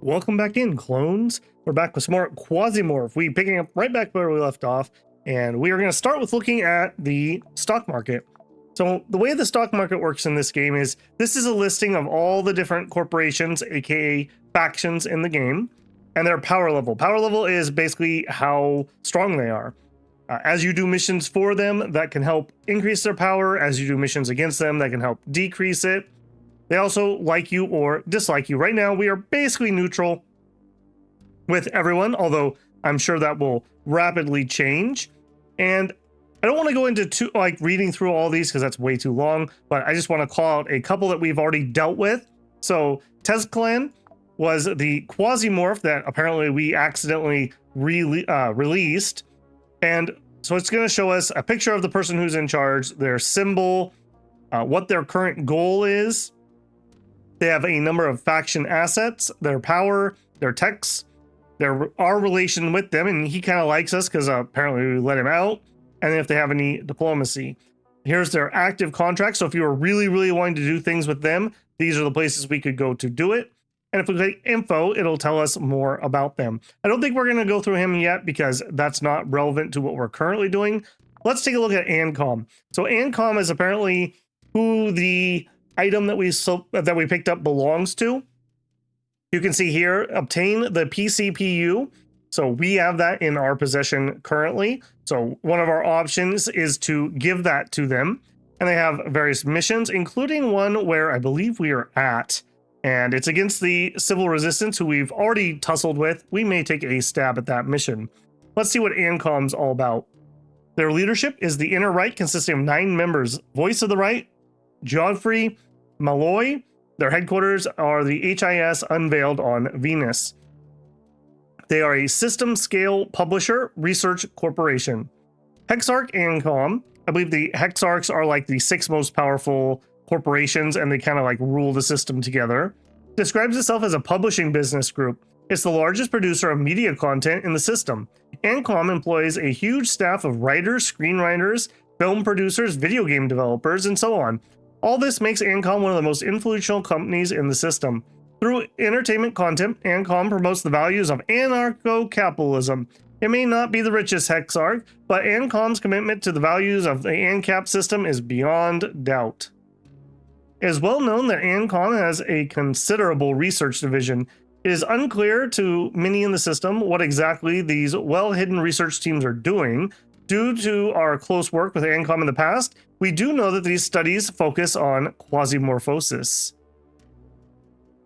Welcome back in, clones. We're back with some more Quasimorph. We picking up right back where we left off, and we are going to start with looking at the stock market. So the way the stock market works in this game is this is a listing of all the different corporations, aka factions in the game, and their power level. Power level is basically how strong they are. As you do missions for them, that can help increase their power. As you do missions against them, that can help decrease it. They also like you or dislike you. Right now, we are basically neutral with everyone, although I'm sure that will rapidly change. And I don't want to go into reading through all these because that's way too long, but I just want to call out a couple that we've already dealt with. So Tezclan was the Quasimorph that apparently we accidentally released. And so it's going to show us a picture of the person who's in charge, their symbol, what their current goal is. They have a number of faction assets, their power, their techs, our relation with them, and he kind of likes us because apparently we let him out, and if they have any diplomacy. Here's their active contract, so if you were really wanting to do things with them, these are the places we could go to do it. And if we click info, it'll tell us more about them. I don't think we're going to go through him yet because that's not relevant to what we're currently doing. Let's take a look at Ancom. So Ancom is apparently who the item that we picked up belongs to. You can see here, obtain the PCPU. So we have that in our possession currently. So one of our options is to give that to them. And they have various missions, including one where I believe we are at. And it's against the civil resistance who we've already tussled with. We may take a stab at that mission. Let's see what Ancom's all about. Their leadership is the Inner Right, consisting of 9 members. Voice of the Right, Godfrey Malloy. Their headquarters are the HIS unveiled on Venus. They are a system-scale publisher research corporation. Hexarch Ancom. I believe the Hexarchs are like the 6 most powerful corporations, and they kind of like rule the system together. Describes itself as a publishing business group. It's the largest producer of media content in the system. Ancom employs a huge staff of writers, screenwriters, film producers, video game developers, and so on. All this makes Ancom one of the most influential companies in the system. Through entertainment content, Ancom promotes the values of anarcho-capitalism. It may not be the richest Hexarch, but Ancom's commitment to the values of the ANCAP system is beyond doubt. It is well known that Ancom has a considerable research division. It is unclear to many in the system what exactly these well-hidden research teams are doing. Due to our close work with Ancom in the past, we do know that these studies focus on quasimorphosis.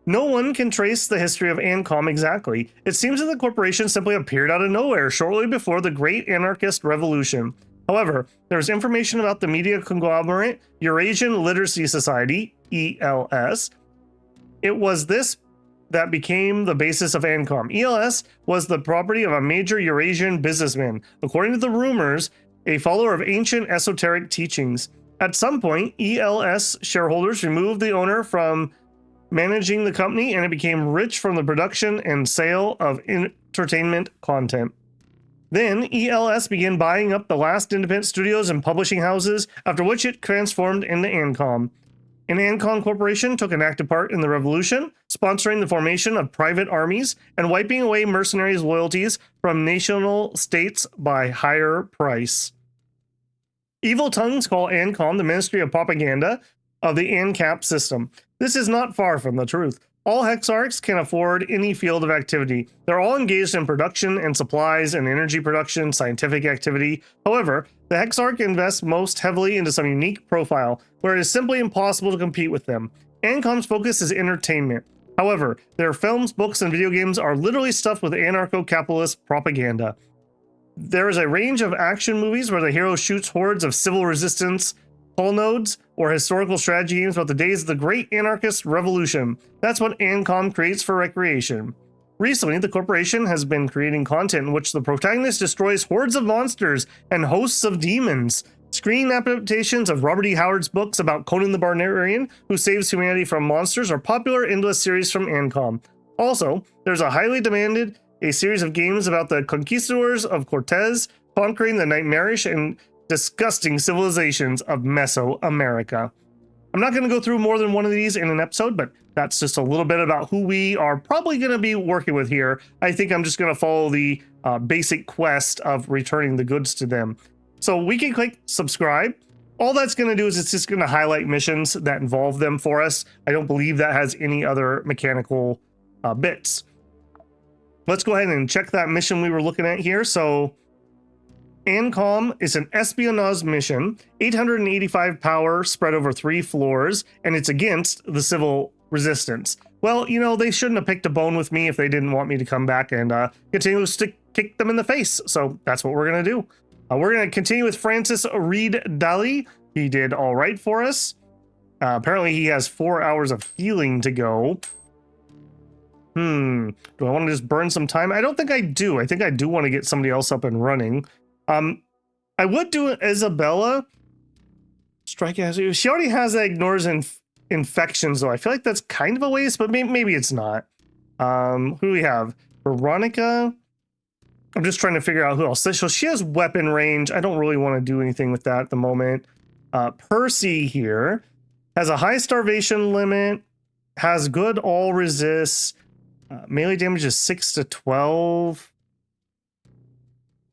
No one can trace the history of Ancom exactly. It seems that the corporation simply appeared out of nowhere shortly before the Great Anarchist Revolution. However, there's information about the media conglomerate Eurasian Literacy Society, ELS. It was this that became the basis of Ancom. ELS was the property of a major Eurasian businessman, according to the rumors, a follower of ancient esoteric teachings. At some point, ELS shareholders removed the owner from managing the company, and it became rich from the production and sale of entertainment content. Then, ELS began buying up the last independent studios and publishing houses, after which it transformed into Ancom. An Ancom corporation took an active part in the revolution, sponsoring the formation of private armies and wiping away mercenaries' loyalties from national states by higher price. Evil tongues call Ancom the Ministry of Propaganda of the ANCAP system. This is not far from the truth. All Hexarchs can afford any field of activity. They're all engaged in production and supplies and energy production, scientific activity. However, the Hexarch invests most heavily into some unique profile, where it is simply impossible to compete with them. Ancom's focus is entertainment. However, their films, books, and video games are literally stuffed with anarcho-capitalist propaganda. There is a range of action movies where the hero shoots hordes of civil resistance hull nodes, or historical strategy games about the days of the Great Anarchist Revolution. That's what Ancom creates for recreation. Recently, the corporation has been creating content in which the protagonist destroys hordes of monsters and hosts of demons. Screen adaptations of Robert E. Howard's books about Conan the Barbarian, who saves humanity from monsters, are popular endless series from Ancom. Also, there's a highly demanded series of games about the conquistadors of Cortez, conquering the nightmarish and disgusting civilizations of Mesoamerica. I'm not going to go through more than one of these in an episode, but that's just a little bit about who we are probably going to be working with here. I think I'm just going to follow the basic quest of returning the goods to them. So we can click subscribe. All that's going to do is it's just going to highlight missions that involve them for us. I don't believe that has any other mechanical bits. Let's go ahead and check that mission we were looking at here. So ANCOM is an espionage mission, 885 power spread over 3 floors, and it's against the civil resistance. Well, you know, they shouldn't have picked a bone with me if they didn't want me to come back and continue to kick them in the face. So that's what we're going to do. We're going to continue with Francis Reed Daly. He did all right for us. Apparently he has 4 hours of healing to go. Do I want to just burn some time? I don't think I do. I think I do want to get somebody else up and running. I would do Isabella. Strike as she already has that ignores infections, though. I feel like that's kind of a waste, but maybe it's not. Who do we have? Veronica. I'm just trying to figure out who else. So she has weapon range. I don't really want to do anything with that at the moment. Percy here has a high starvation limit, has good all resists. Melee damage is 6 to 12.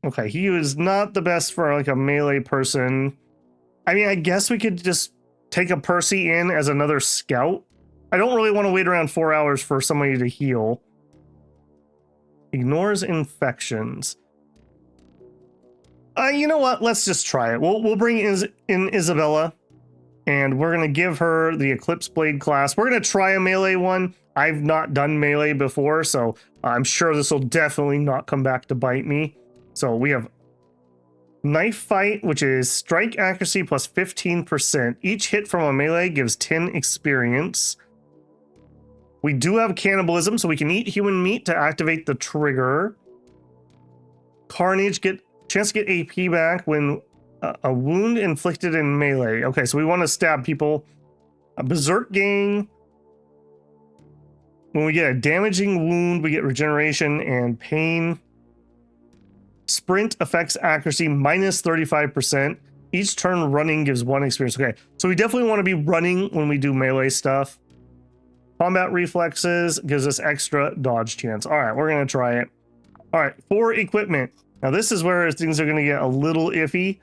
Okay, he is not the best for like a melee person. I mean, I guess we could just take a Percy in as another scout. I don't really want to wait around 4 hours for somebody to heal. Ignores infections. You know what? Let's just try it. We'll bring in Isabella, and we're gonna give her the Eclipse Blade class. We're gonna try a melee one. I've not done melee before, so I'm sure this will definitely not come back to bite me. So we have Knife Fight, which is strike accuracy plus 15%. Each hit from a melee gives 10 experience. We do have cannibalism, so we can eat human meat to activate the trigger. Carnage, get chance to get AP back when a wound inflicted in melee. Okay, so we want to stab people. A Berserk Gang. When we get a damaging wound, we get regeneration and pain. Sprint affects accuracy minus 35%. Each turn running gives 1 experience. Okay, so we definitely want to be running when we do melee stuff. Combat reflexes gives us extra dodge chance. All right, we're going to try it. All right, for equipment. Now this is where things are going to get a little iffy.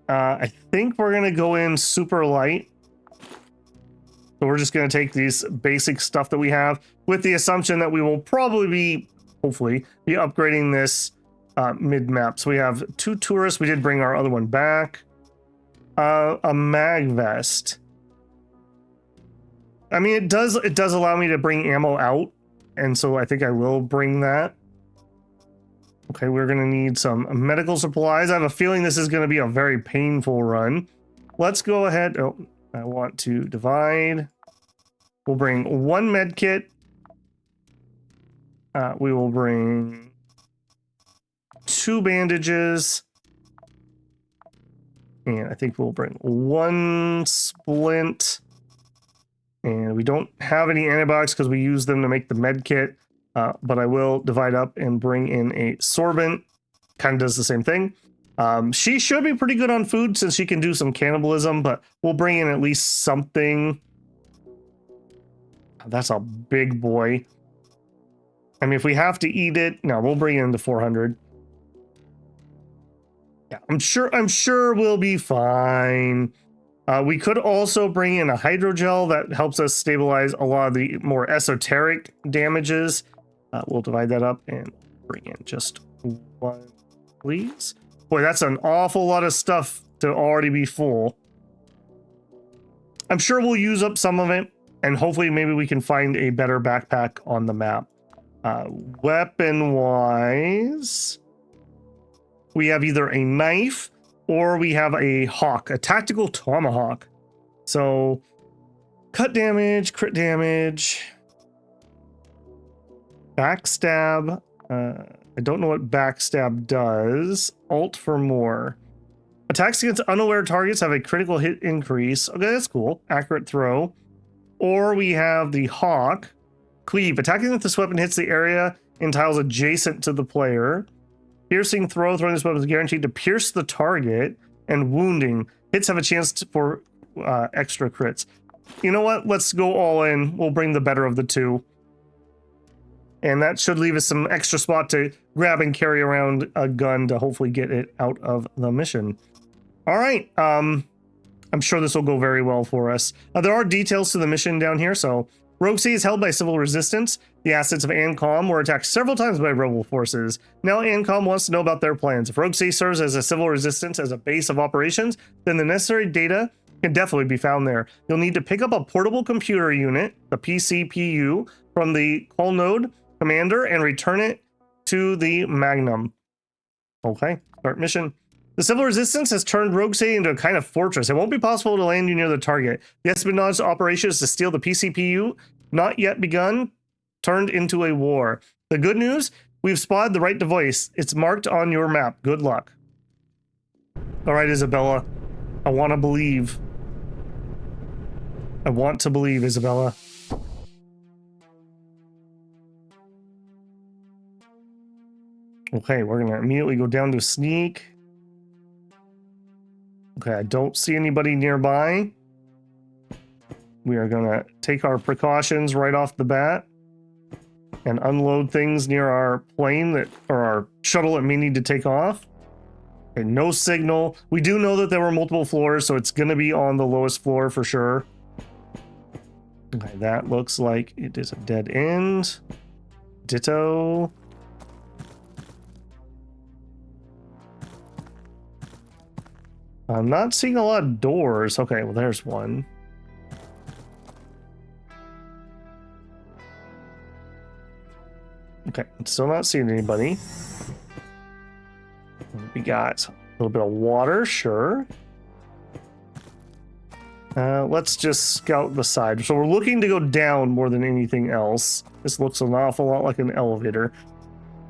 I think we're going to go in super light. So we're just going to take these basic stuff that we have with the assumption that we will probably be, hopefully, be upgrading this mid-map. So we have 2 tourists. We did bring our other one back. A mag vest. I mean, it does allow me to bring ammo out, and so I think I will bring that. Okay, we're gonna need some medical supplies. I have a feeling this is gonna be a very painful run. Let's go ahead. Oh, I want to divide. We'll bring 1 med kit. We will bring 2 bandages. And I think we'll bring 1 splint. And we don't have any antibiotics because we use them to make the med kit. But I will divide up and bring in a sorbent. Kind of does the same thing. She should be pretty good on food since she can do some cannibalism, but we'll bring in at least something. That's a big boy. I mean, if we have to eat it, no, we'll bring it into 400. Yeah, I'm sure we'll be fine. We could also bring in a hydrogel that helps us stabilize a lot of the more esoteric damages. We'll divide that up and bring in just 1, please. Boy, that's an awful lot of stuff to already be full. I'm sure we'll use up some of it, and hopefully maybe we can find a better backpack on the map. Weapon-wise, we have either a knife or we have a hawk, a tactical tomahawk. So, cut damage, crit damage, backstab. I don't know what backstab does. Alt for more. Attacks against unaware targets have a critical hit increase. Okay, that's cool. Accurate throw. Or we have the hawk. Cleave. Attacking with this weapon hits the area and tiles adjacent to the player. Piercing throw. Throwing this weapon is guaranteed to pierce the target. And wounding. Hits have a chance for extra crits. you know what? Let's go all in. We'll bring the better of the two. And that should leave us some extra spot to grab and carry around a gun to hopefully get it out of the mission. All right. I'm sure this will go very well for us. There are details to the mission down here. So Roguesea is held by civil resistance. The assets of Ancom were attacked several times by rebel forces. Now Ancom wants to know about their plans. If Roguesea serves as a civil resistance as a base of operations, then the necessary data can definitely be found there. You'll need to pick up a portable computer unit, the PCPU, from the call node commander and return it to the Magnum. Okay, start mission. The civil resistance has turned Roguesea into a kind of fortress. It won't be possible to land you near the target. The espionage operation is to steal the PCPU, not yet begun, turned into a war. The good news, we've spotted the right device. It's marked on your map. Good luck. All right, Isabella. I want to believe. I want to believe, Isabella. Okay, we're gonna immediately go down to sneak. Okay, I don't see anybody nearby. We are gonna take our precautions right off the bat and unload things near our plane or our shuttle that may need to take off. Okay, no signal. We do know that there were multiple floors, so it's gonna be on the lowest floor for sure. Okay, that looks like it is a dead end. Ditto. I'm not seeing a lot of doors. Okay, well, there's one. Okay, I'm still not seeing anybody. We got a little bit of water, sure. Let's just scout the side. So we're looking to go down more than anything else. This looks an awful lot like an elevator.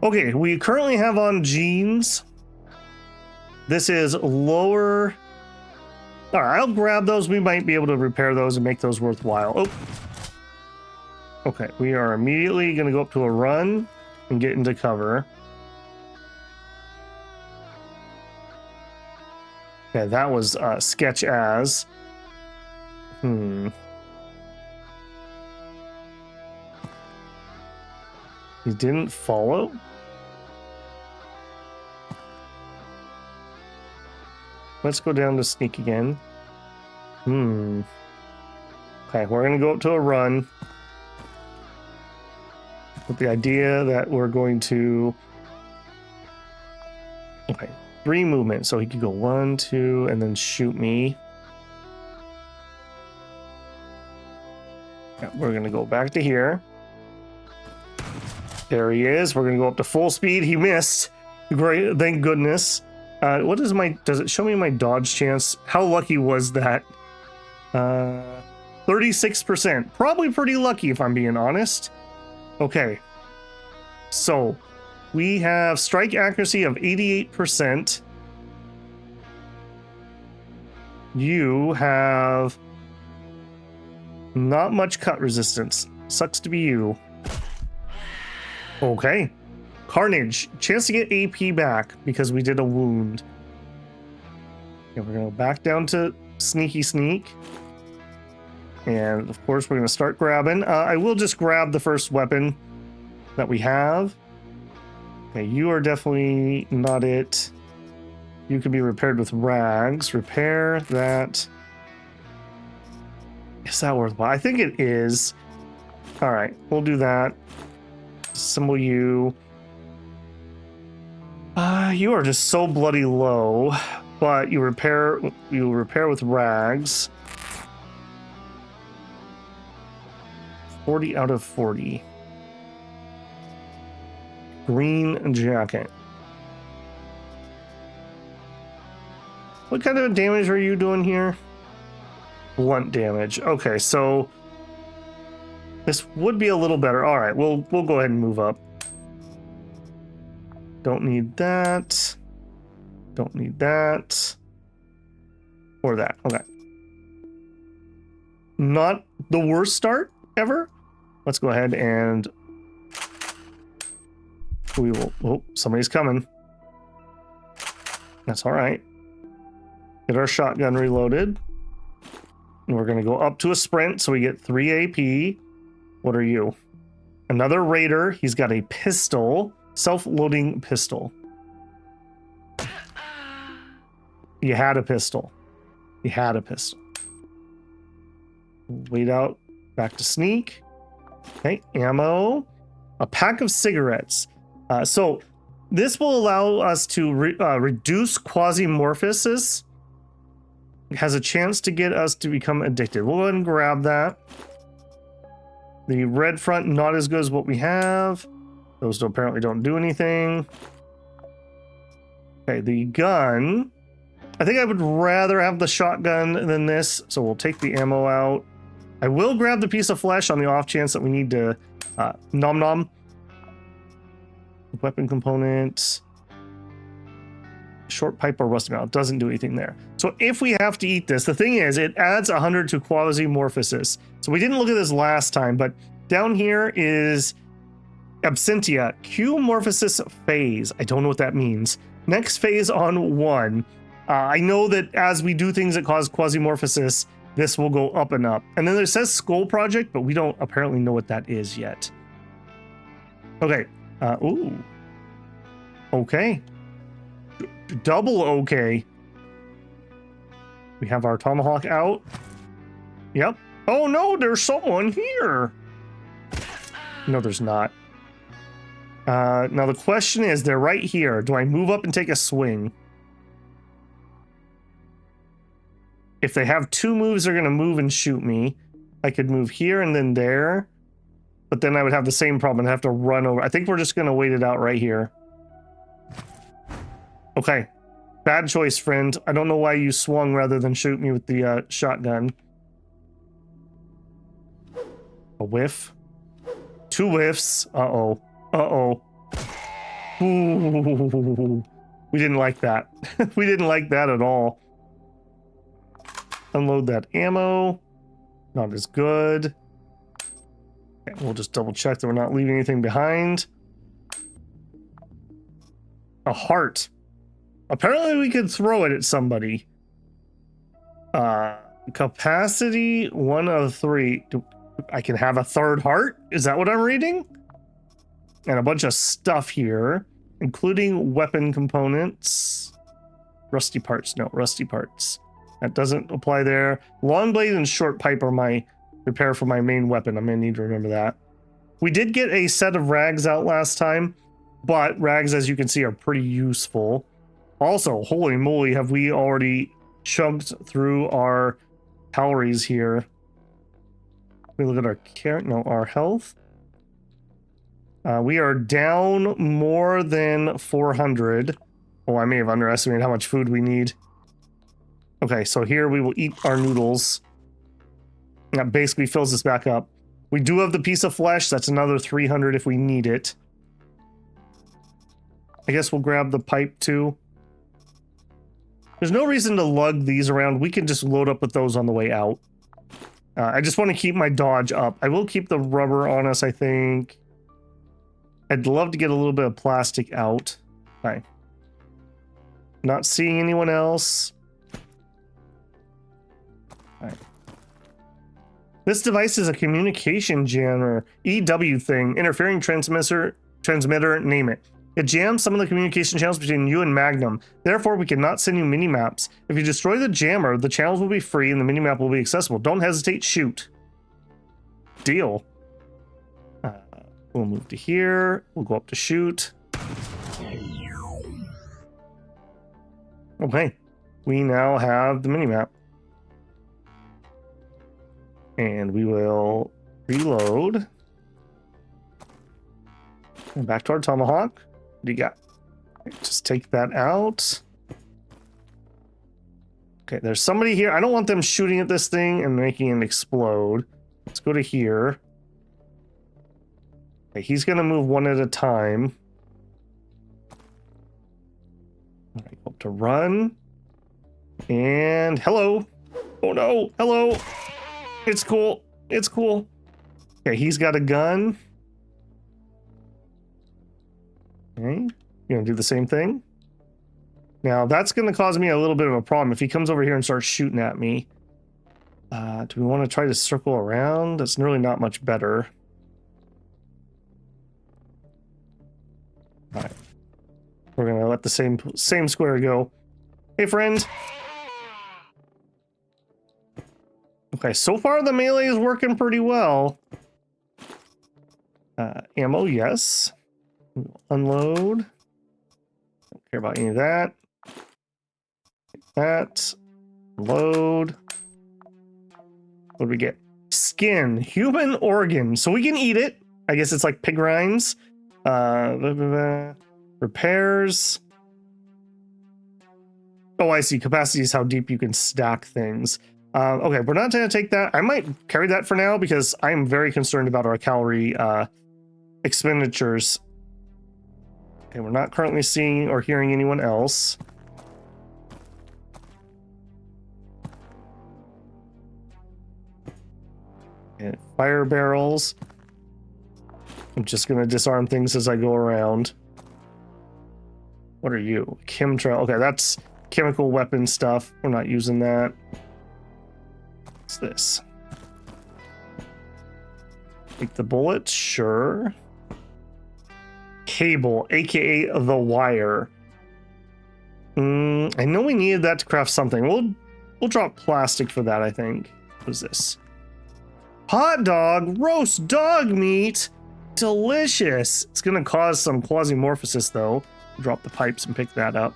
Okay, we currently have on jeans. This is lower. All right, I'll grab those. We might be able to repair those and make those worthwhile. Oh. Okay, we are immediately going to go up to a run and get into cover. Okay, that was sketch as. He didn't follow? Let's go down to sneak again. Okay, we're going to go up to a run. With the idea that we're going to... Okay, 3 movements. So he could go 1, 2, and then shoot me. Yeah, we're going to go back to here. There he is. We're going to go up to full speed. He missed. Great, thank goodness. What is my... Does it show me my dodge chance? How lucky was that? 36%. Probably pretty lucky if I'm being honest. Okay. So, we have strike accuracy of 88%. You have not much cut resistance. Sucks to be you. Okay. Carnage. Chance to get AP back because we did a wound. Okay, we're going to go back down to sneaky sneak. And of course, we're going to start grabbing. I will just grab the first weapon that we have. Okay, you are definitely not it. You can be repaired with rags. Repair that. Is that worthwhile? I think it is. All right, we'll do that. Assemble you. You are just so bloody low, but you repair with rags. 40 out of 40. Green jacket. What kind of damage are you doing here? Blunt damage. Okay, so this would be a little better. All right, we'll go ahead and move up. Don't need that. Don't need that. Or that. Okay. Not the worst start ever. Let's go ahead and we will... Oh, somebody's coming. That's all right. Get our shotgun reloaded. And we're going to go up to a sprint, so we get 3 AP. What are you? Another raider. He's got a pistol. Self-loading pistol. You had a pistol. You had a pistol. Wait out. Back to sneak. Okay, ammo. A pack of cigarettes. So this will allow us to reduce quasimorphosis. It has a chance to get us to become addicted. We'll go ahead and grab that. The red front, not as good as what we have. Those apparently don't do anything. Okay, the gun. I think I would rather have the shotgun than this, so we'll take the ammo out. I will grab the piece of flesh on the off chance that we need to nom nom. Weapon components. Short pipe or rusty mallet doesn't do anything there. So if we have to eat this, the thing is, it adds 100 to quasimorphosis. So we didn't look at this last time, but down here is absentia, Q-morphosis phase. I don't know what that means. Next phase on 1. I know that as we do things that cause quasimorphosis, this will go up and up. And then there says Skull Project, but we don't apparently know what that is yet. Okay. Ooh. Okay. Double okay. We have our tomahawk out. Yep. Oh no, there's someone here. No, there's not. Now the question is, they're right here. Do I move up and take a swing? If they have 2 moves, they're going to move and shoot me. I could move here and then there. But then I would have the same problem and have to run over. I think we're just going to wait it out right here. Okay. Bad choice, friend. I don't know why you swung rather than shoot me with the shotgun. A whiff. 2 whiffs. Uh-oh. Uh-oh. Ooh. We didn't like that. We didn't like that at all. Unload that ammo. Not as good. Okay, we'll just double check that we're not leaving anything behind. A heart. Apparently we could throw it at somebody. Capacity 1 of 3. I can have a 3rd heart? Is that what I'm reading? And a bunch of stuff here, including weapon components. Rusty parts. No, rusty parts. That doesn't apply there. Long blade and short pipe are my repair for my main weapon. I'm going to need to remember that. We did get a set of rags out last time, but rags, as you can see, are pretty useful. Also, holy moly, have we already chunked through our calories here. We look at our health. We are down more than 400. Oh, I may have underestimated how much food we need. Okay, so here we will eat our noodles. That basically fills us back up. We do have the piece of flesh. That's another 300 if we need it. I guess we'll grab the pipe too. There's no reason to lug these around. We can just load up with those on the way out. I just want to keep my dodge up. I will keep the rubber on us, I think. I'd love to get a little bit of plastic out. Okay. Not seeing anyone else. All right. This device is a communication jammer, EW thing, interfering transmitter, name it. It jams some of the communication channels between you and Magnum. Therefore, we cannot send you mini-maps. If you destroy the jammer, the channels will be free and the mini-map will be accessible. Don't hesitate, shoot. Deal. We'll move to here. We'll go up to shoot. Okay. We now have the mini-map. And we will reload. And back to our tomahawk. What do you got? Just take that out. Okay, there's somebody here. I don't want them shooting at this thing and making it explode. Let's go to here. Okay, he's gonna move one at a time. All right, go up to run. And hello. Oh no, hello. It's cool. It's cool. Okay, he's got a gun. Okay, you're gonna do the same thing. Now that's gonna cause me a little bit of a problem if he comes over here and starts shooting at me. Do we want to try to circle around? That's really not much better. All right. We're going to let the same square go. Hey, friend. Okay, so far the melee is working pretty well. Ammo, yes. Unload. Don't care about any of that. That. Load. What do we get? Skin. Human organ. So we can eat it. I guess it's like pig rinds. Repairs. Oh, I see. Capacity is how deep you can stack things. Okay, we're not going to take that. I might carry that for now because I'm very concerned about our calorie expenditures. Okay, we're not currently seeing or hearing anyone else. Okay, fire barrels. I'm just going to disarm things as I go around. What are you? Chemtrail. Okay, that's chemical weapon stuff. We're not using that. What's this? Take the bullets, sure. Cable, aka the wire. I know we needed that to craft something. We'll drop plastic for that, I think. What is this? Hot dog, roast dog meat. Delicious. It's gonna cause some quasimorphosis though. Drop the pipes and pick that up.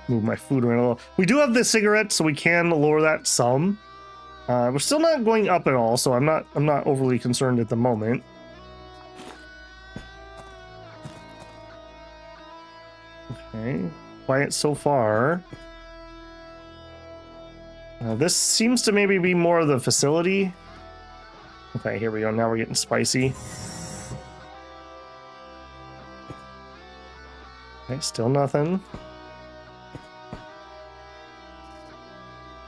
Move my food around a little. We do have the cigarette, so we can lower that some. We're still not going up at all, so I'm not overly concerned at the moment. Okay, quiet so far. This seems to maybe be more of the facility. Okay, here we go. Now we're getting spicy. Okay, still nothing.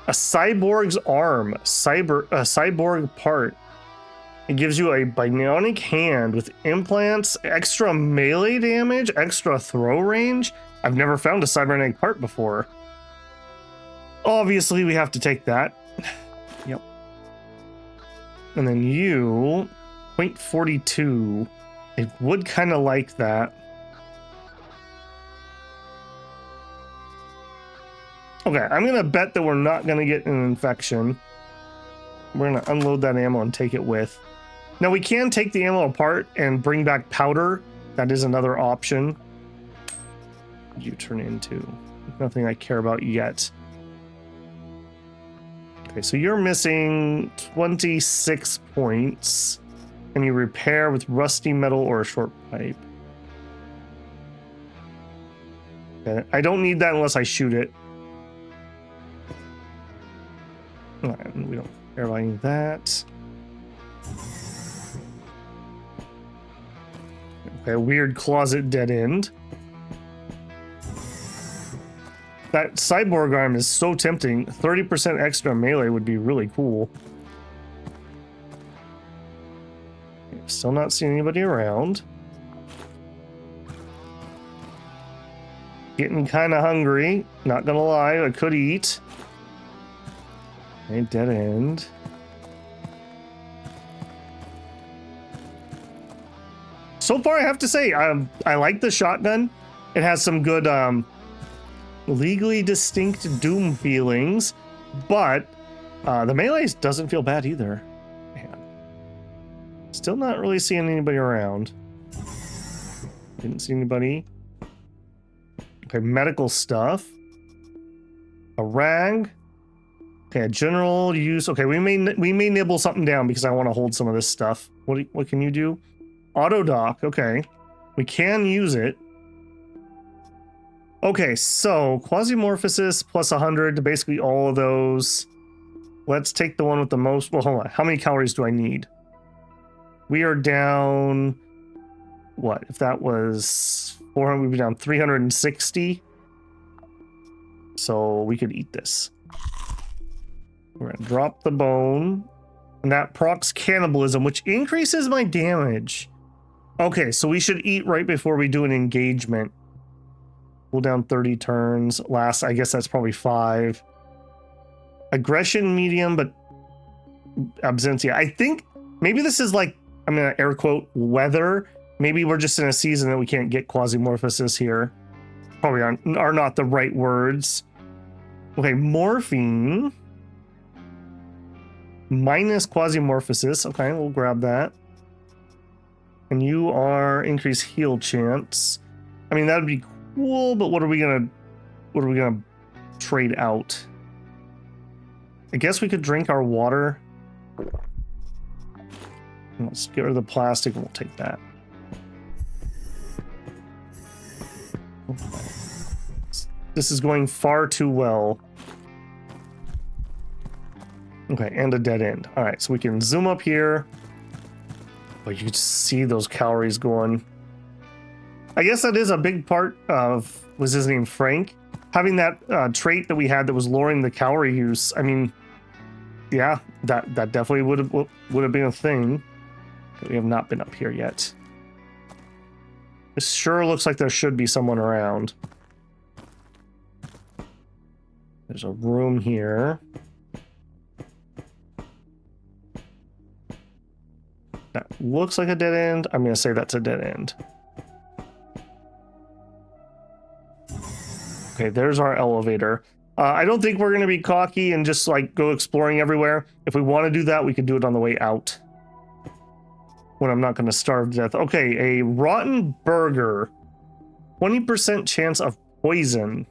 A cyborg's arm, cyborg part. It gives you a bionic hand with implants, extra melee damage, extra throw range. I've never found a cybernetic part before. Obviously, we have to take that. Yep. And then you, 0.42. I would kind of like that. Okay, I'm going to bet that we're not going to get an infection. We're going to unload that ammo and take it with. Now, we can take the ammo apart and bring back powder. That is another option. What did you turn into? Nothing I care about yet. Okay, so you're missing 26 points. And you repair with rusty metal or a short pipe. Okay, I don't need that unless I shoot it. We don't care about any of that. Okay, weird closet dead end. That cyborg arm is so tempting. 30% extra melee would be really cool. Still not seeing anybody around. Getting kind of hungry. Not gonna lie, I could eat. Okay, dead end. So far, I have to say, I like the shotgun. It has some good legally distinct Doom feelings, but the melee doesn't feel bad either. Man. Still not really seeing anybody around. Didn't see anybody. Okay, medical stuff. A rag. Okay, general use. Okay, we may nibble something down because I want to hold some of this stuff. What can you do? Auto dock. Okay, we can use it. Okay, so quasimorphosis plus 100 to basically all of those. Let's take the one with the most. Well, hold on. How many calories do I need? We are down. What if that was 400? We'd be down 360. So we could eat this. We're gonna drop the bone, and that procs cannibalism, which increases my damage. Okay, so we should eat right before we do an engagement. Cool down 30 turns. Last, I guess that's probably 5. Aggression medium, but absentia. I think maybe this is like, I'm gonna air quote weather. Maybe we're just in a season that we can't get quasimorphosis here. Probably are not the right words. Okay, morphine. Minus quasimorphosis. Okay, we'll grab that. And you are increased heal chance. I mean, that'd be cool, but what are we gonna trade out? I guess we could drink our water. Let's get rid of the plastic and we'll take that. Okay. This is going far too well. Okay, and a dead end. All right, so we can zoom up here. Oh, you can just see those calories going. I guess that is a big part of, was his name Frank? Having that trait that we had that was lowering the calorie use. I mean, yeah, that definitely would have been a thing. We have not been up here yet. This sure looks like there should be someone around. There's a room here. That looks like a dead end. I'm going to say that's a dead end. Okay, there's our elevator. I don't think we're going to be cocky and just like go exploring everywhere. If we want to do that, we could do it on the way out. When I'm not going to starve to death. Okay, a rotten burger. 20% chance of poison.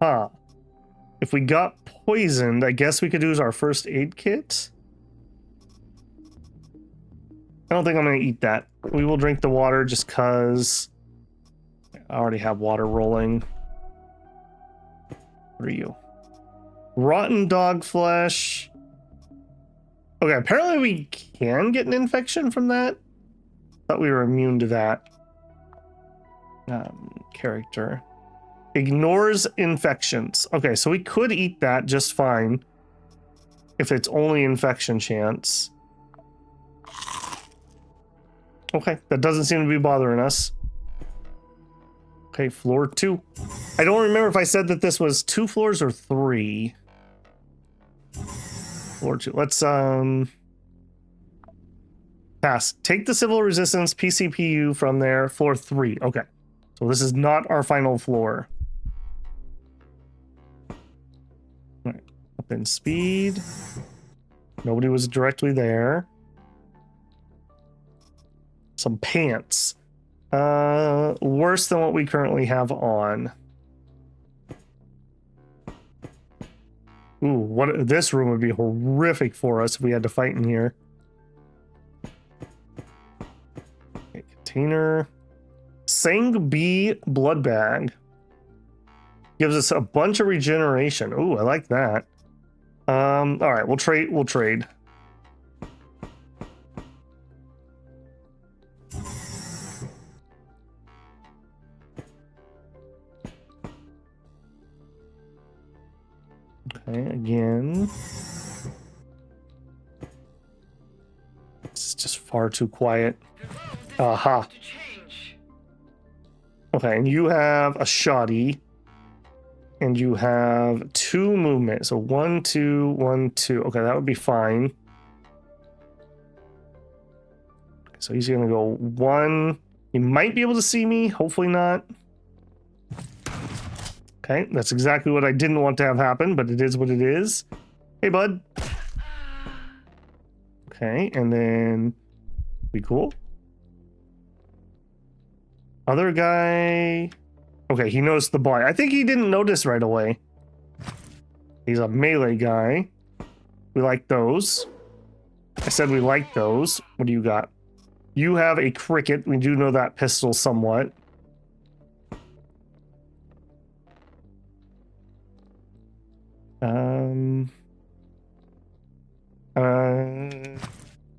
Huh. If we got poisoned, I guess we could use our first aid kit. I don't think I'm going to eat that. We will drink the water just because I already have water rolling. What are you? Rotten dog flesh. Okay, apparently we can get an infection from that. Thought we were immune to that. Character. Ignores infections. Okay, so we could eat that just fine. If it's only infection chance. Okay, that doesn't seem to be bothering us. Okay, floor 2. I don't remember if I said that this was 2 floors or 3. Floor 2. Let's pass. Take the civil resistance PCPU from there. Floor 3. Okay. So this is not our final floor. All right. Up in speed. Nobody was directly there. Some pants. Worse than what we currently have on. Ooh, this room would be horrific for us if we had to fight in here. Okay, container. Sang Bee blood bag. Gives us a bunch of regeneration. Ooh, I like that. All right, we'll trade. Okay, again. This is just far too quiet. Aha. Okay, and you have a shoddy. And you have 2 movement. So 1, 2, 1, 2. Okay, that would be fine. So he's gonna go 1. He might be able to see me, hopefully not. Okay, that's exactly what I didn't want to have happen, but it is what it is. Hey, bud. Okay, and then be cool. Other guy. Okay, he noticed the boy. I think he didn't notice right away. He's a melee guy. We like those. I said we like those. What do you got? You have a cricket. We do know that pistol somewhat.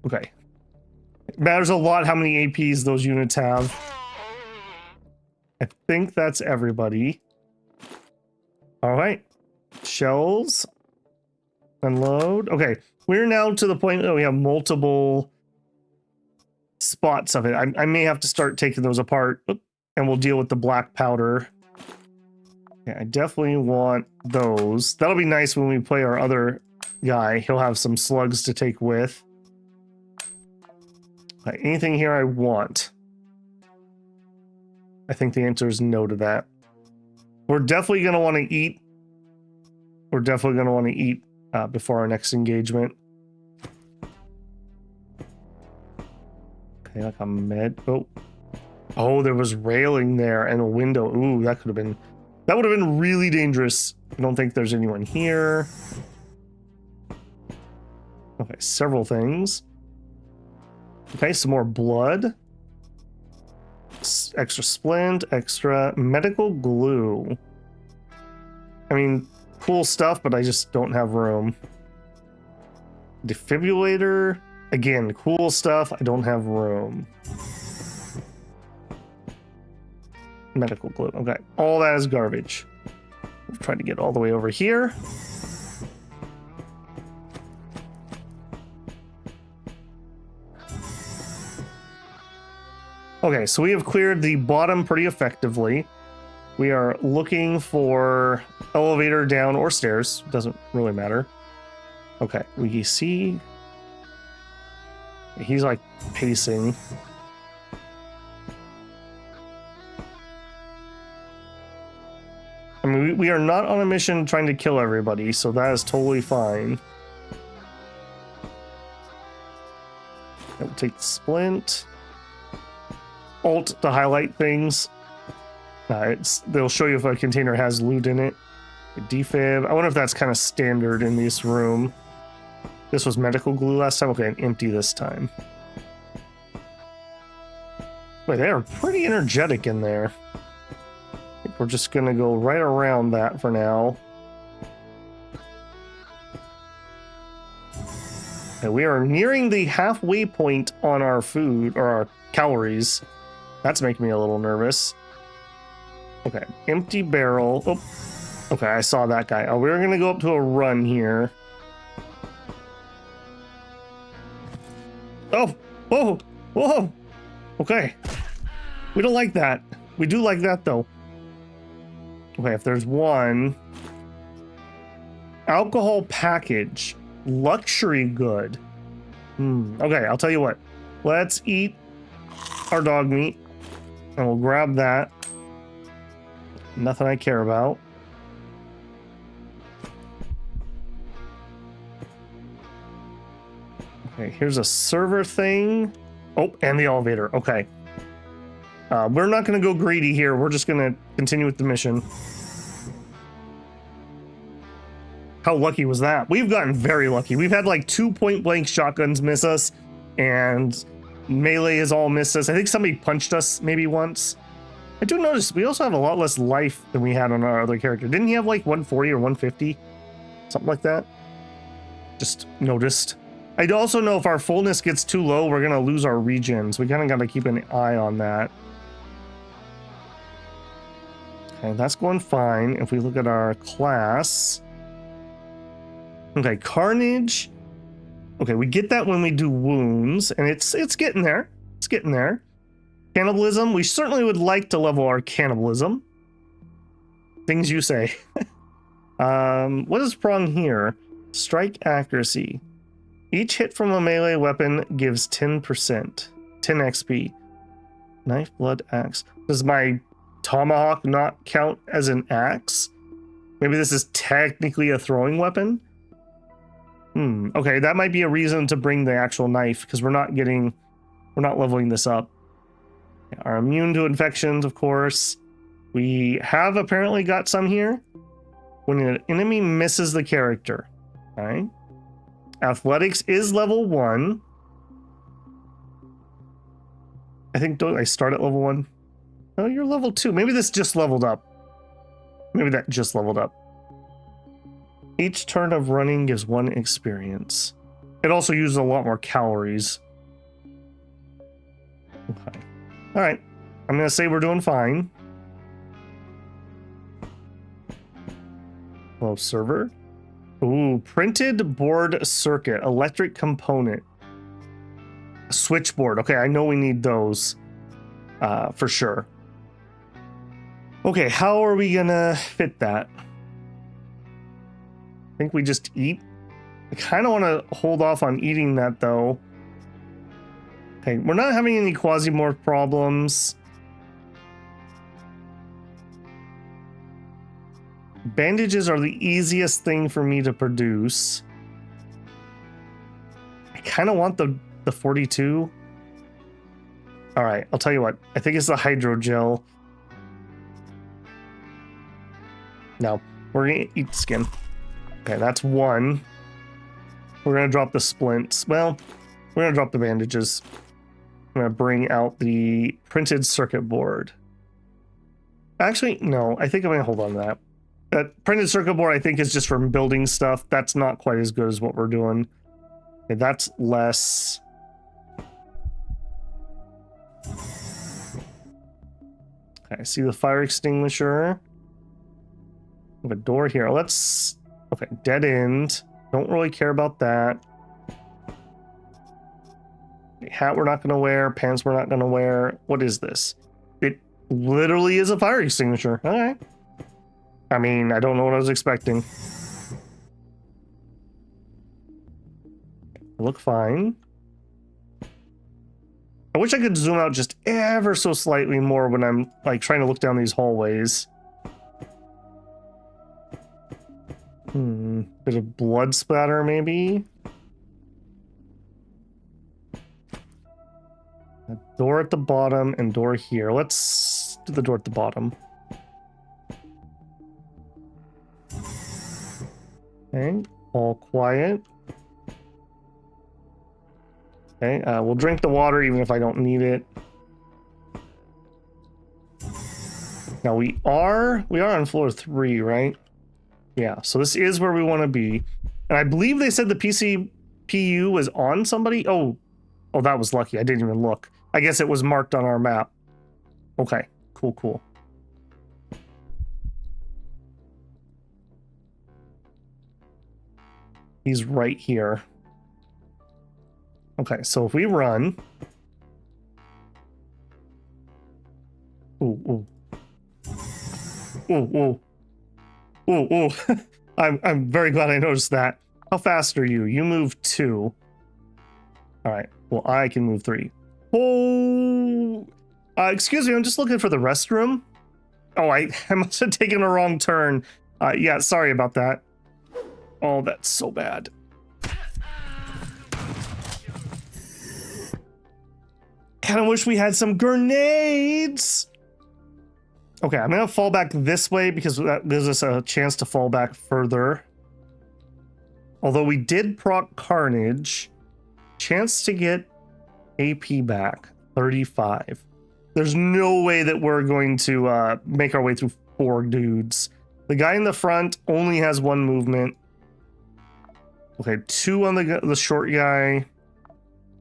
Okay. It matters a lot how many APs those units have. I think that's everybody. All right. Shells. Unload. Okay. We're now to the point that we have multiple spots of it. I may have to start taking those apart, and we'll deal with the black powder. Yeah, I definitely want those. That'll be nice when we play our other guy. He'll have some slugs to take with. Okay, anything here I want? I think the answer is no to that. We're definitely going to want to eat. We're definitely going to want to eat before our next engagement. Okay, like a med. Oh, there was railing there and a window. Ooh, that would have been really dangerous. I don't think there's anyone here. Okay, several things. Okay, some more blood. Extra splint, extra medical glue. I mean, cool stuff, but I just don't have room. Defibrillator. Again, cool stuff. I don't have room. Medical glue. Okay, all that is garbage. We'll try to get all the way over here. Okay, so we have cleared the bottom pretty effectively. We are looking for elevator down or stairs. Doesn't really matter. Okay, we see... He's like pacing. I mean, we are not on a mission trying to kill everybody, so that is totally fine. We'll take the splint. Alt to highlight things. They'll show you if a container has loot in it. A defib. I wonder if that's kind of standard in this room. This was medical glue last time. Okay, empty this time. Wait, they are pretty energetic in there. I think we're just gonna go right around that for now. Okay, we are nearing the halfway point on our food, or our calories. That's making me a little nervous. Okay, empty barrel. Oh, okay, I saw that guy. Oh, we're gonna go up to a run here. Oh, whoa, whoa. Okay, we don't like that. We do like that though. Okay, if there's one. Alcohol package. Luxury good. Okay, I'll tell you what. Let's eat our dog meat. And we'll grab that. Nothing I care about. Okay, here's a server thing. Oh, and the elevator. Okay. We're not going to go greedy here. We're just going to continue with the mission. How lucky was that? We've gotten very lucky. We've had like 2 point-blank shotguns miss us, and melee has all missed us. I think somebody punched us maybe once. I do notice we also have a lot less life than we had on our other character. Didn't he have like 140 or 150? Something like that. Just noticed. I also know if our fullness gets too low, we're going to lose our regens. We kind of got to keep an eye on that. Okay, that's going fine. If we look at our class. Okay, Carnage. Okay, we get that when we do wounds, and it's getting there. It's getting there. Cannibalism. We certainly would like to level our cannibalism. Things you say. What is prong here? Strike accuracy. Each hit from a melee weapon gives 10%. 10 XP. Knife, blood, axe. Does my tomahawk not count as an axe? Maybe this is technically a throwing weapon? Okay, that might be a reason to bring the actual knife, because we're not leveling this up. Are immune to infections, of course. We have apparently got some here. When an enemy misses the character. Okay. Athletics is level 1. I think, don't I start at level 1? Oh, you're level 2. Maybe this just leveled up. Maybe that just leveled up. Each turn of running gives 1 experience. It also uses a lot more calories. Okay. All right. I'm going to say we're doing fine. Hello, server. Ooh, printed board circuit, electric component. Switchboard. Okay, I know we need those for sure. Okay, how are we gonna fit that? I think we just eat. I kind of want to hold off on eating that though. Okay, we're not having any Quasimorph problems. Bandages are the easiest thing for me to produce. I kind of want the 42. All right, I'll tell you what. I think it's the hydrogel. No, we're gonna eat the skin. Okay, that's one. We're gonna drop the splints. Well, we're gonna drop the bandages. I'm gonna bring out the printed circuit board. Actually, no, I think I'm gonna hold on to that. That printed circuit board, I think, is just from building stuff. That's not quite as good as what we're doing. Okay, that's less. Okay, I see the fire extinguisher. We have a door here. Let's. Okay, dead end. Don't really care about that. Hat we're not going to wear. Pants we're not going to wear. What is this? It literally is a fire extinguisher. All right. I mean, I don't know what I was expecting. Look fine. I wish I could zoom out just ever so slightly more when I'm like trying to look down these hallways. Bit of blood splatter, maybe. A door at the bottom and door here. Let's do the door at the bottom. Okay, all quiet. Okay, we'll drink the water even if I don't need it. Now we are on floor 3, right? Yeah, so this is where we want to be. And I believe they said the PCPU was on somebody. Oh, that was lucky. I didn't even look. I guess it was marked on our map. Okay, cool. He's right here. Okay, so if we run. Ooh. I'm very glad I noticed that. How fast are you? You move 2. All right. Well, I can move 3. Oh, excuse me. I'm just looking for the restroom. Oh, I must have taken a wrong turn. Yeah, sorry about that. Oh, that's so bad. Kind of wish we had some grenades. Okay, I'm gonna fall back this way because that gives us a chance to fall back further. Although we did proc Carnage, chance to get AP back, 35. There's no way that we're going to make our way through 4 dudes. The guy in the front only has 1 movement. Okay, 2 on the short guy,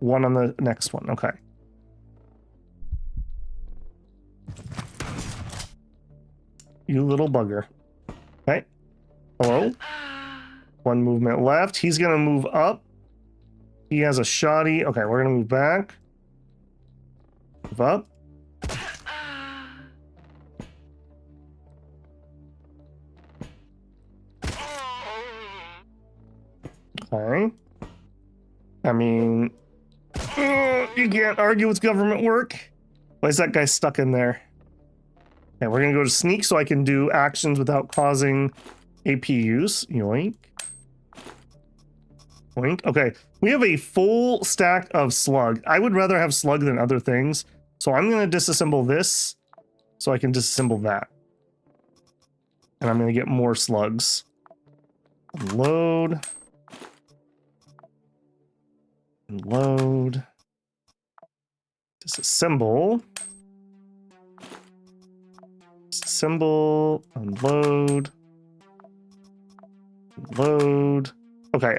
1 on the next one. Okay. You little bugger. Okay. Hello? 1 movement left. He's gonna move up. He has a shoddy. Okay, we're gonna move back. Move up. Okay. I mean, you can't argue with government work. Why is that guy stuck in there? Okay, we're gonna go to sneak so I can do actions without causing AP use. Yoink. Yoink. Okay, we have a full stack of slug. I would rather have slug than other things. So I'm gonna disassemble this so I can disassemble that. And I'm gonna get more slugs. Load. Load. Disassemble. Disassemble. Unload. Load. Okay,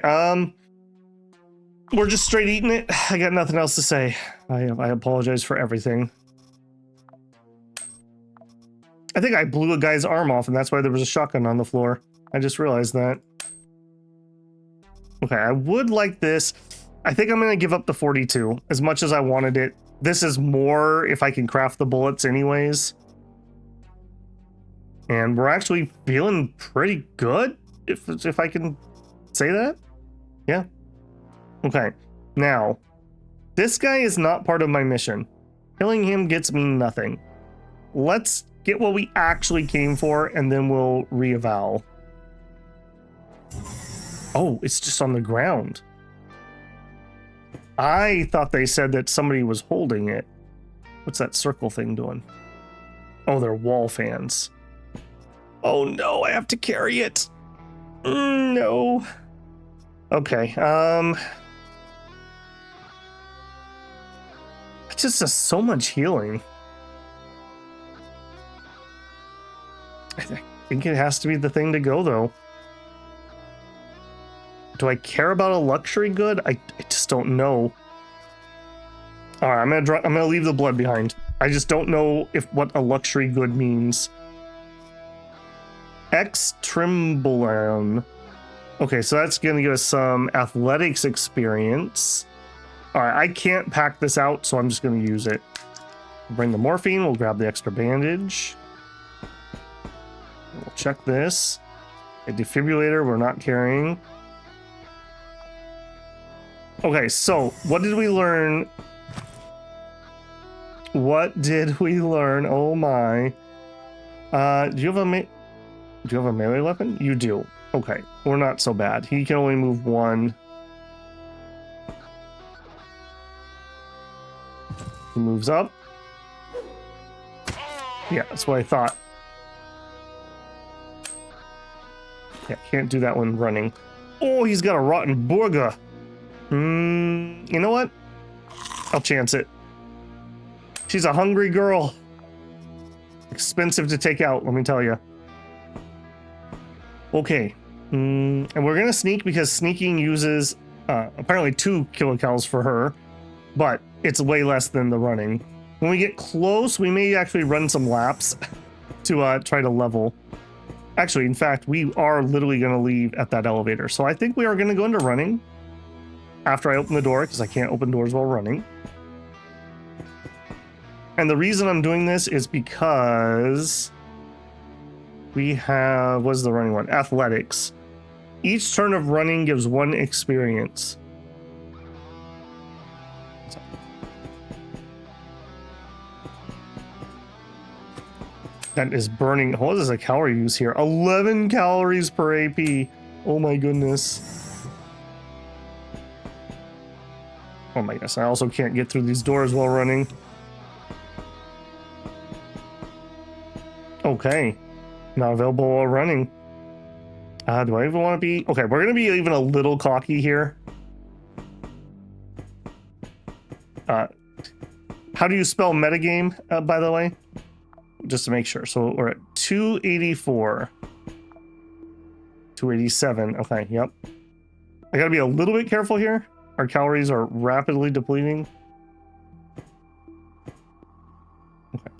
we're just straight eating it. I got nothing else to say. I apologize for everything. I think I blew a guy's arm off, and that's why there was a shotgun on the floor. I just realized that. Okay, I would like this. I think I'm going to give up the 42 as much as I wanted it. This is more if I can craft the bullets anyways. And we're actually feeling pretty good, if I can say that. Yeah. Okay. Now, this guy is not part of my mission. Killing him gets me nothing. Let's get what we actually came for, and then we'll reeval. Oh, it's just on the ground. I thought they said that somebody was holding it. What's that circle thing doing? Oh, they're wall fans. Oh no, I have to carry it. No. Okay, it just does so much healing. I think it has to be the thing to go, though. Do I care about a luxury good? I just don't know. All right, I'm gonna leave the blood behind. I just don't know what a luxury good means. Extrimbolone. Okay, so that's gonna give us some athletics experience. All right, I can't pack this out, so I'm just gonna use it. Bring the morphine. We'll grab the extra bandage. We'll check this. A defibrillator we're not carrying. Okay, so what did we learn? What did we learn? Oh my. Do you have a melee weapon? You do. Okay, we're not so bad. He can only move one. He moves up. Yeah, that's what I thought. Yeah, can't do that one running. Oh, he's got a rotten burger. You know what? I'll chance it. She's a hungry girl. Expensive to take out, let me tell you. Okay. And we're gonna sneak because sneaking uses apparently 2 kilocalories for her, but it's way less than the running. When we get close, we may actually run some laps to try to level. Actually, in fact, we are literally going to leave at that elevator. So I think we are going to go into running after I open the door, because I can't open doors while running. And the reason I'm doing this is because we have, what's the running one? Athletics. Each turn of running gives 1 experience. That is burning. What is a calorie use here? 11 calories per AP. Oh my goodness. Oh my gosh, I also can't get through these doors while running. Okay. Not available while running. Do I even want to be... Okay, we're going to be even a little cocky here. How do you spell metagame, by the way? Just to make sure. So we're at 284. 287. Okay, yep. I gotta be a little bit careful here. Our calories are rapidly depleting. Okay,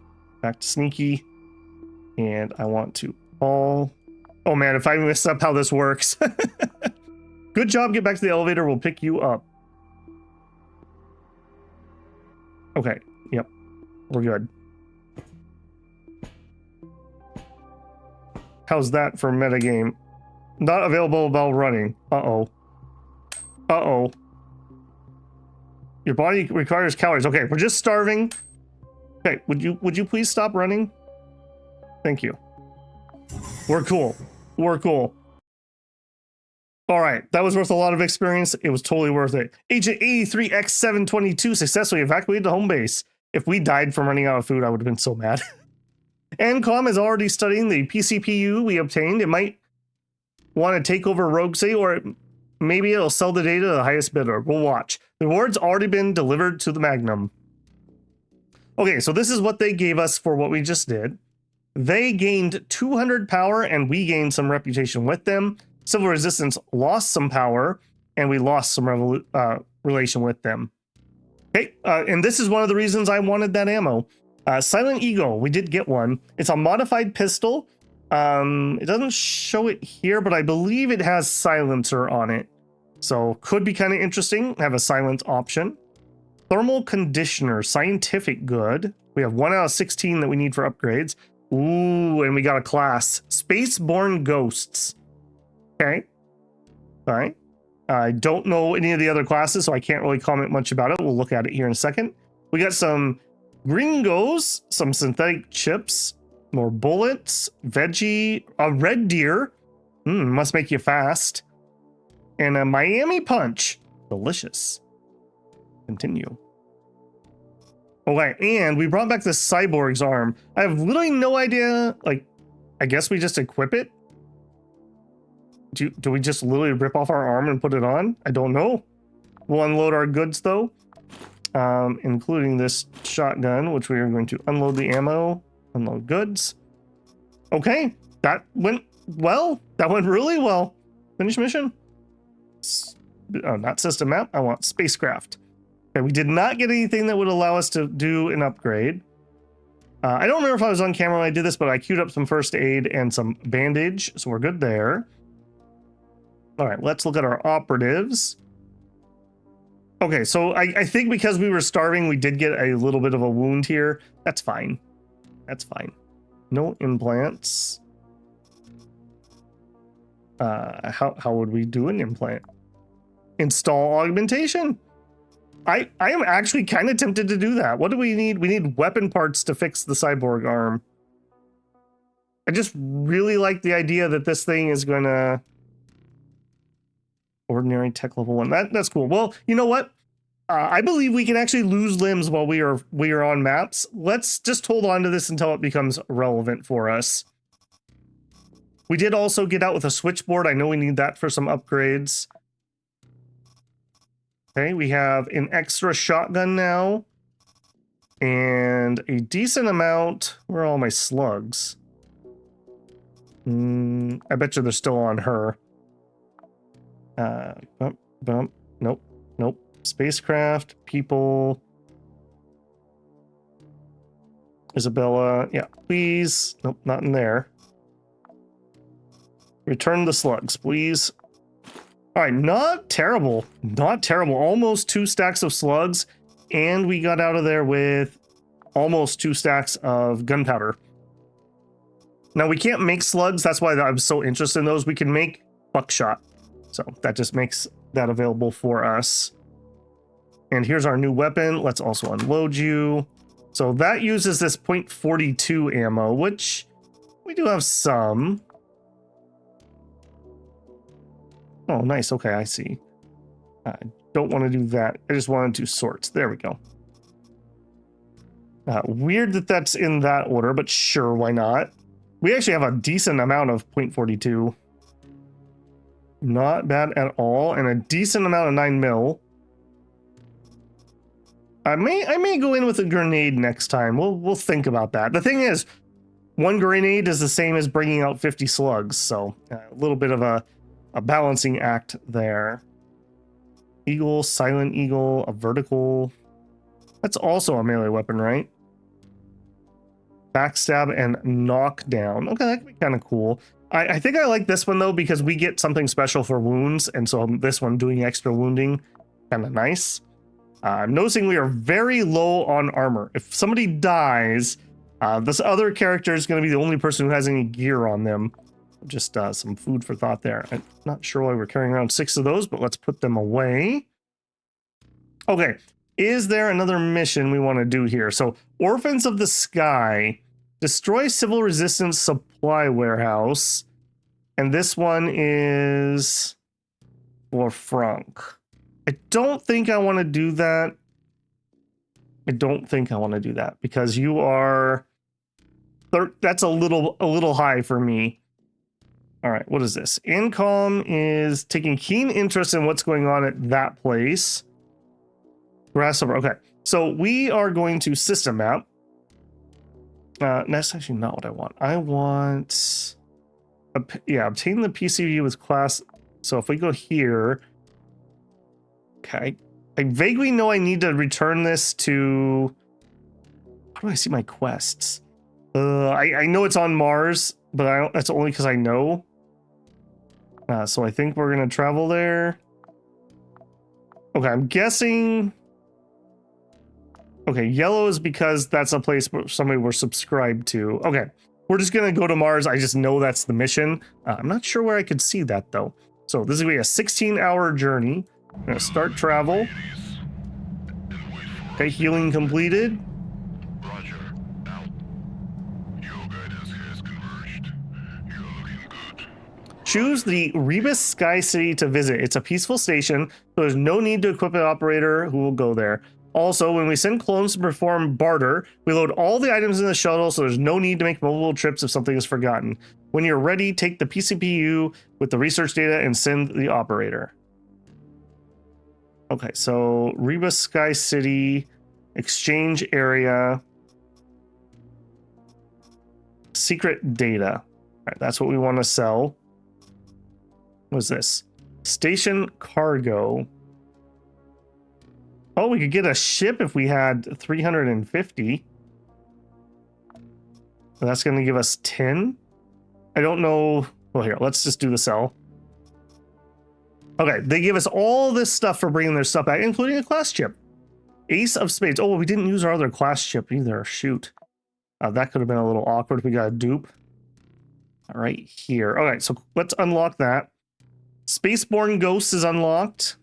back to sneaky. And I want to fall. Oh man, if I mess up how this works. Good job, get back to the elevator, we'll pick you up. Okay, yep, we're good. How's that for metagame? Not available while running. Uh-oh. Uh-oh. Your body requires calories. Okay, we're just starving. Okay, would you please stop running? Thank you. We're cool. We're cool. All right, that was worth a lot of experience. It was totally worth it. Agent 83X722 successfully evacuated the home base. If we died from running out of food, I would have been so mad. ANCOM is already studying the PCPU we obtained. It might want to take over Rogue City, or maybe it'll sell the data to the highest bidder. We'll watch. The reward's already been delivered to the Magnum. Okay, so this is what they gave us for what we just did. They gained 200 power, and we gained some reputation with them. Civil Resistance lost some power, and we lost some relation with them. Okay, and this is one of the reasons I wanted that ammo. Silent Eagle, we did get one. It's a modified pistol. It doesn't show it here, but I believe it has silencer on it. So could be kind of interesting, have a silent option. Thermal conditioner, scientific good. We have 1 out of 16 that we need for upgrades. Ooh, and we got a class. Spaceborne Ghosts. Okay. All right. I don't know any of the other classes, so I can't really comment much about it. We'll look at it here in a second. We got some gringos, some synthetic chips, more bullets, veggie, a red deer. Must make you fast. And a Miami punch. Delicious. Continue. Okay, and we brought back the cyborg's arm. I have literally no idea. Like, I guess we just equip it. Do we just literally rip off our arm and put it on? I don't know. We'll unload our goods though, including this shotgun, which we are going to unload the ammo, unload goods. Okay, that went well. That went really well. Finish mission. Oh, not system map. I want spacecraft. Okay, we did not get anything that would allow us to do an upgrade. I don't remember if I was on camera when I did this, but I queued up some first aid and some bandage, so we're good there. All right, let's look at our operatives. Okay, so I think because we were starving, we did get a little bit of a wound here. That's fine. That's fine. No implants. How would we do an implant? Install augmentation. I am actually kind of tempted to do that. What do we need? We need weapon parts to fix the cyborg arm. I just really like the idea that this thing is gonna... Ordinary tech level 1. That's cool. Well, you know what? I believe we can actually lose limbs while we are on maps. Let's just hold on to this until it becomes relevant for us. We did also get out with a switchboard. I know we need that for some upgrades. Okay, we have an extra shotgun now. And a decent amount. Where are all my slugs? I bet you they're still on her. Nope. Spacecraft, people. Isabella, yeah, please. Nope, not in there. Return the slugs, please. All right, not terrible. Not terrible. Almost 2 stacks of slugs, and we got out of there with almost 2 stacks of gunpowder. Now, we can't make slugs. That's why I'm so interested in those. We can make buckshot. So that just makes that available for us. And here's our new weapon. Let's also unload you. So that uses this .42 ammo, which we do have some. Oh, nice. Okay, I see. I don't want to do that. I just want to do sorts. There we go. Weird that that's in that order, but sure, why not? We actually have a decent amount of .42. Not bad at all, and a decent amount of 9mm. I may go in with a grenade next time. We'll think about that. The thing is, 1 grenade is the same as bringing out 50 slugs, so a little bit of a balancing act there. Eagle, silent eagle, a vertical. That's also a melee weapon, right? Backstab and knockdown. Okay, that could be kind of cool. I think I like this one though because we get something special for wounds, and so this one doing extra wounding, kind of nice. I'm noticing we are very low on armor. If somebody dies, this other character is going to be the only person who has any gear on them. Just some food for thought there. I'm not sure why we're carrying around 6 of those, but let's put them away. Okay, is there another mission we want to do here? So, Orphans of the Sky. Destroy civil resistance supply warehouse. And this one is for Frank. I don't think I want to do that. Because you are... That's a little high for me. All right, what is this? Incom is taking keen interest in what's going on at that place. Grasshopper, okay. So we are going to system map. That's actually not what I want. I want... obtain the PCPU with class. So if we go here... Okay. I vaguely know I need to return this to... How do I see my quests? I know it's on Mars, but that's only because I know. So I think we're going to travel there. Okay, I'm guessing... Okay, yellow is because that's a place where somebody we're subscribed to. Okay, We're just going to go to Mars. I just know that's the mission. I'm not sure where I could see that, though. So this is going to be a 16-hour journey. I'm going to start travel. Okay, healing completed. Roger. Out. Your guidance has converged. You're looking good. Choose the Rebus Sky City to visit. It's a peaceful station, so there's no need to equip an operator who will go there. Also, when we send clones to perform barter, we load all the items in the shuttle, so there's no need to make multiple trips if something is forgotten. When you're ready, take the PCPU with the research data and send the operator. Okay, so Rebus Sky City, exchange area, secret data. All right, that's what we want to sell. What's this? Station cargo. Oh, we could get a ship if we had 350. So that's going to give us 10. I don't know. Well, here, let's just do the sell. Okay, they give us all this stuff for bringing their stuff back, including a class ship. Ace of Spades. Oh, we didn't use our other class ship either. Shoot. That could have been a little awkward if we got a dupe. All right, here. All right, so let's unlock that. Spaceborne Ghosts is unlocked.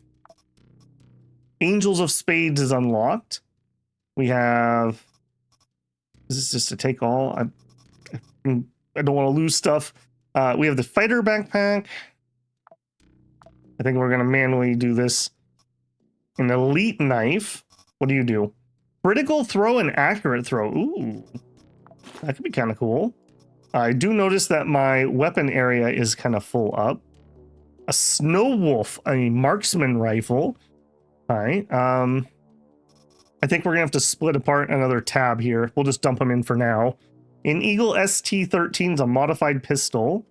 Angels of Spades is unlocked. We have... This is just to take all. I don't want to lose stuff. We have the Fighter Backpack. I think we're going to manually do this. An Elite Knife. What do you do? Critical throw and accurate throw. Ooh. That could be kind of cool. I do notice that my weapon area is kind of full up. A Snow Wolf, a marksman rifle. All right. I think we're going to have to split apart another tab here. We'll just dump them in for now. An Eagle ST-13 is a modified pistol.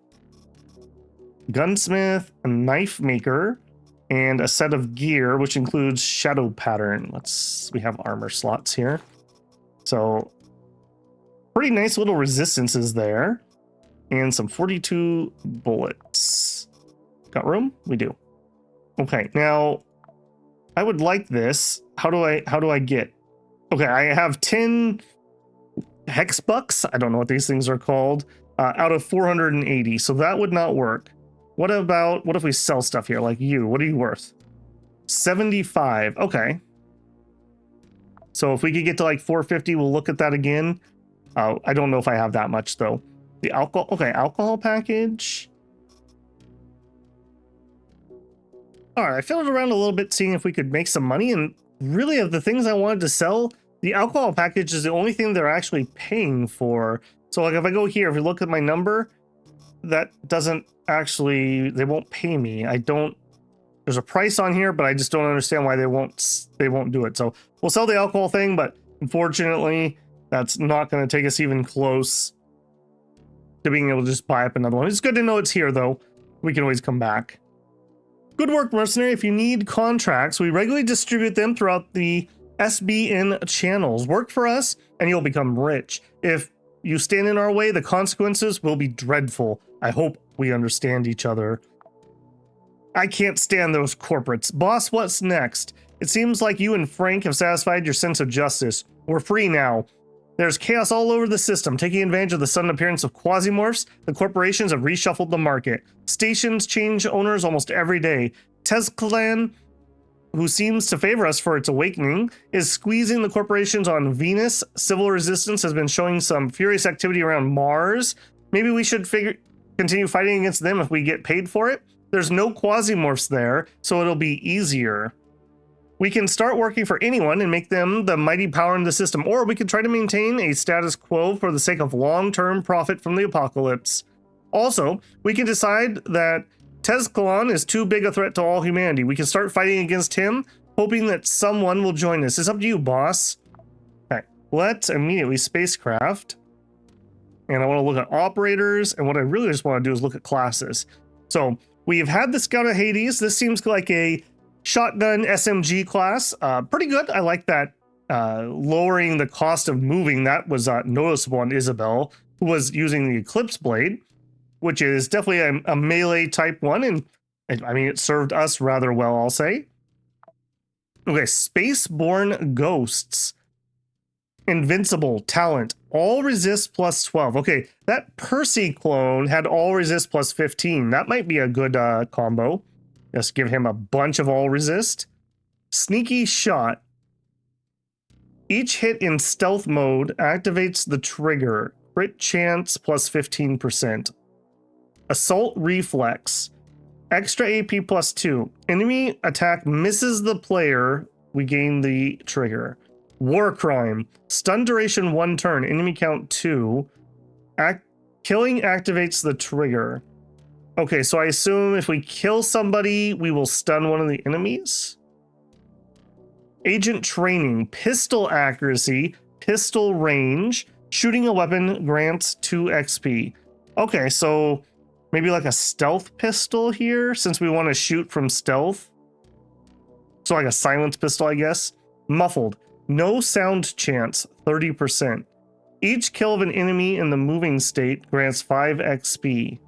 Gunsmith, a knife maker, and a set of gear, which includes shadow pattern. We have armor slots here. So pretty nice little resistances there. And some 42 bullets. Got room? We do. Okay, now I would like this. How do I get? Okay, I have 10 hex bucks. I don't know what these things are called. Out of 480, so that would not work. What if we sell stuff here, like you? What are you worth? 75. Okay. So if we could get to like 450, we'll look at that again. I don't know if I have that much though. The alcohol. Okay, alcohol package. All right, I filled around a little bit, seeing if we could make some money. And really, of the things I wanted to sell, the alcohol package is the only thing they're actually paying for. So like if I go here, if you look at my number, that doesn't actually, they won't pay me. There's a price on here, but I just don't understand why they won't do it. So we'll sell the alcohol thing, but unfortunately, that's not going to take us even close to being able to just buy up another one. It's good to know it's here, though. We can always come back. Good work, mercenary. If you need contracts, we regularly distribute them throughout the SBN channels. Work for us, and you'll become rich. If you stand in our way, the consequences will be dreadful. I hope we understand each other. I can't stand those corporates. Boss, what's next? It seems like you and Frank have satisfied your sense of justice. We're free now. There's chaos all over the system. Taking advantage of the sudden appearance of Quasimorphs, the corporations have reshuffled the market. Stations change owners almost every day. Tezclan, who seems to favor us for its awakening, is squeezing the corporations on Venus. Civil resistance has been showing some furious activity around Mars. Maybe we should continue fighting against them if we get paid for it. There's no Quasimorphs there, so it'll be easier. We can start working for anyone and make them the mighty power in the system, or we can try to maintain a status quo for the sake of long-term profit from the apocalypse. Also, we can decide that Tezclan is too big a threat to all humanity. We can start fighting against him, hoping that someone will join us. It's up to you, boss. Okay, let's immediately spacecraft. And I want to look at operators, and what I really just want to do is look at classes. So we've had the Scout of Hades. This seems like a shotgun SMG class. Pretty good. I like that. Lowering the cost of moving, that was noticeable on Isabel, who was using the Eclipse Blade, which is definitely a melee type one, and I mean, it served us rather well, I'll say. Okay, Spaceborne Ghosts. Invincible, talent, all resist plus 12. Okay, that Percy clone had all resist plus 15. That might be a good combo. Just give him a bunch of all resist. Sneaky shot. Each hit in stealth mode activates the trigger. Crit chance plus 15%. Assault reflex. Extra AP plus 2. Enemy attack misses the player. We gain the trigger. War crime. Stun duration 1 turn. Enemy count 2. Killing activates the trigger. Okay, so I assume if we kill somebody, we will stun one of the enemies. Agent training. Pistol accuracy. Pistol range. Shooting a weapon grants 2 XP. Okay, so maybe like a stealth pistol here, since we want to shoot from stealth. So like a silence pistol, I guess. Muffled. No sound chance, 30%. Each kill of an enemy in the moving state grants 5 XP.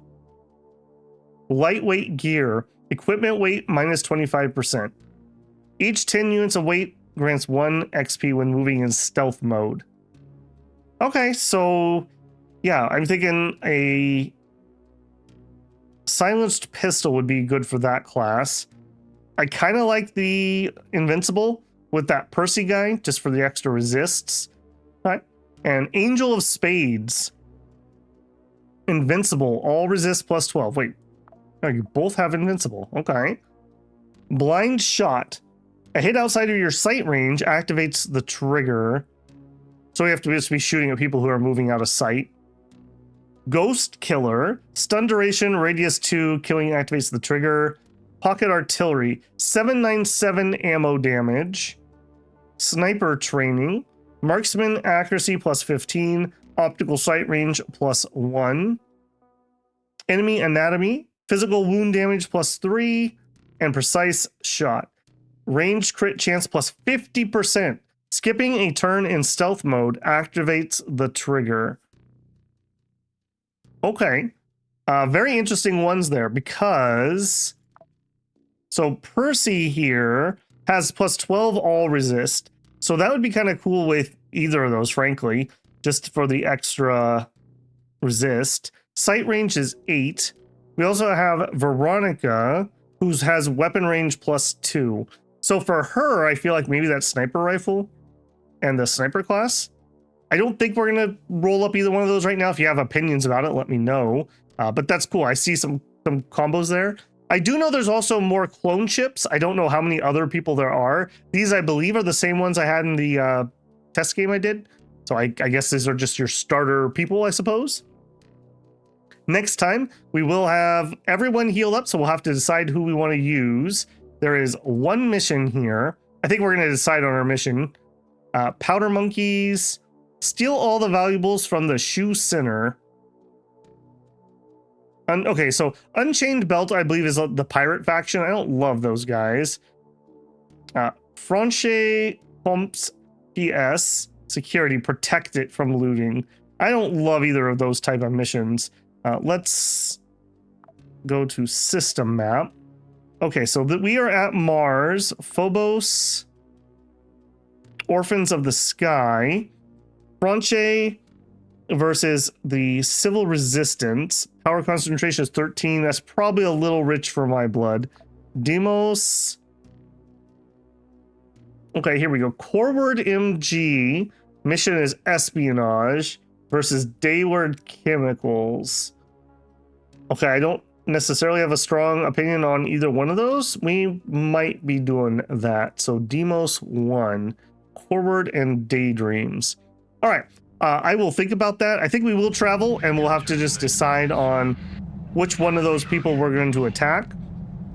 Lightweight gear. Equipment weight minus 25%. Each 10 units of weight grants 1 XP when moving in stealth mode. Okay, so yeah, I'm thinking a silenced pistol would be good for that class. I kind of like the invincible with that Percy guy, just for the extra resists. Right. And Angel of Spades. Invincible, all resist plus 12. Wait, no, you both have invincible. Okay. Blind shot. A hit outside of your sight range activates the trigger. So we have to just be shooting at people who are moving out of sight. Ghost Killer. Stun duration, radius 2, killing activates the trigger. Pocket Artillery. 797 ammo damage. Sniper training. Marksman accuracy plus 15. Optical sight range plus 1. Enemy anatomy. Physical wound damage plus 3. And precise shot. Ranged crit chance plus 50%. Skipping a turn in stealth mode activates the trigger. Okay. Very interesting ones there because... So Percy here has plus 12 all resist. So that would be kind of cool with either of those, frankly, just for the extra resist. Sight range is 8. We also have Veronica, who has weapon range plus 2. So for her, I feel like maybe that sniper rifle and the sniper class. I don't think we're going to roll up either one of those right now. If you have opinions about it, let me know. But that's cool. I see some combos there. I do know there's also more clone ships. I don't know how many other people there are. These, I believe, are the same ones I had in the test game I did. So I guess these are just your starter people, I suppose. Next time, we will have everyone healed up, so we'll have to decide who we want to use. There is one mission here. I think we're going to decide on our mission. Powder monkeys. Steal all the valuables from the shoe center. Okay, so Unchained Belt, I believe, is the pirate faction. I don't love those guys. Franche Pumps PS. Security, protect it from looting. I don't love either of those type of missions. Let's go to system map. Okay, so we are at Mars. Phobos. Orphans of the Sky. Franche versus the Civil Resistance. Power concentration is 13. That's probably a little rich for my blood. Demos. Okay, here we go. Corward MG. Mission is espionage versus Dayward Chemicals. Okay, I don't necessarily have a strong opinion on either one of those. We might be doing that. So Demos 1. Corward and Daydreams. All right. I will think about that. I think we will travel and we'll have to just decide on which one of those people we're going to attack.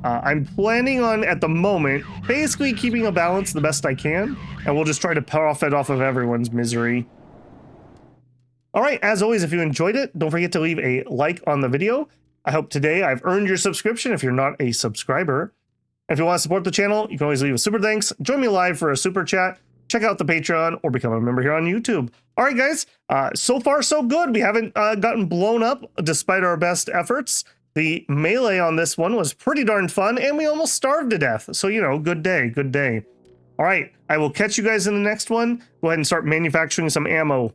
I'm planning on, at the moment, basically keeping a balance the best I can, and we'll just try to profit off of everyone's misery. All right, as always, if you enjoyed it, don't forget to leave a like on the video. I hope today I've earned your subscription if you're not a subscriber. If you want to support the channel, you can always leave a super thanks. Join me live for a super chat. Check out the Patreon or become a member here on YouTube. All right, guys, so far so good. We haven't gotten blown up despite our best efforts. The melee on this one was pretty darn fun, and we almost starved to death. So, you know, good day, good day. All right, I will catch you guys in the next one. Go ahead and start manufacturing some ammo.